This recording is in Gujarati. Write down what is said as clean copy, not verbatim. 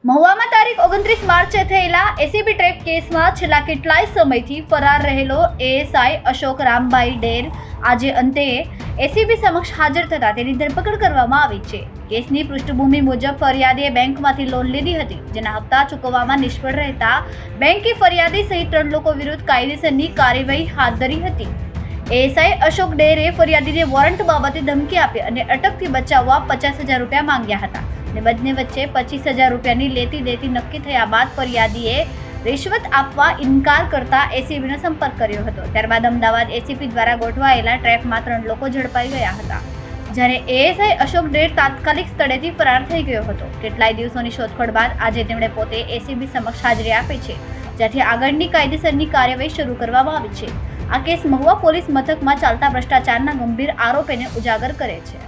મહુવામાં તારીખ 29 માર્ચે થયેલા એસીબી ટ્રેપ કેસમાં છેલ્લા કેટલાય સમયથી ફરાર રહેલો એએસઆઈ અશોક રામભાઈ ડેર આજે અંતે એસીબી સમક્ષ હાજર થતા તેની ધરપકડ કરવામાં આવી છે। કેસની પૃષ્ઠભૂમિ મુજબ ફરિયાદીએ બેંકમાંથી લોન લીધી હતી, જેના હપ્તા ચૂકવવામાં નિષ્ફળ રહેતા બેંકે ફરિયાદી સહિત 3 લોકો વિરુદ્ધ કાયદેસરની કાર્યવાહી હાથ ધરી હતી। એએસઆઈ અશોક ડેરે ફરિયાદીને વોરંટ બાબતે ધમકી આપી અને અટકથી બચાવવા 50,000 રૂપિયા માંગ્યા હતા અને બંને વચ્ચે 25,000 રૂપિયાની લેતી દેતી નક્કી થયા બાદ ફરિયાદીએ રિશ્વત આપવા ઇનકાર કરતા એસીબીનો સંપર્ક કર્યો હતો। ત્યારબાદ અમદાવાદ એસીપી દ્વારા ગોઠવાયેલા ટ્રેપમાં 3 લોકો ઝડપાઈ ગયા હતા, જ્યારે એએસઆઈ અશોક ડેર તાત્કાલિક સ્થળેથી ફરાર થઈ ગયો હતો। કેટલાય દિવસોની શોધખોળ બાદ આજે તેમણે પોતે એસીબી સમક્ષ હાજરી આપી છે, જ્યાંથી આગળની કાયદેસરની કાર્યવાહી શરૂ કરવામાં આવી છે। આ કેસ મહુવા પોલીસ મથકમાં ચાલતા ભ્રષ્ટાચારના ગંભીર આરોપોને ઉજાગર કરે છે।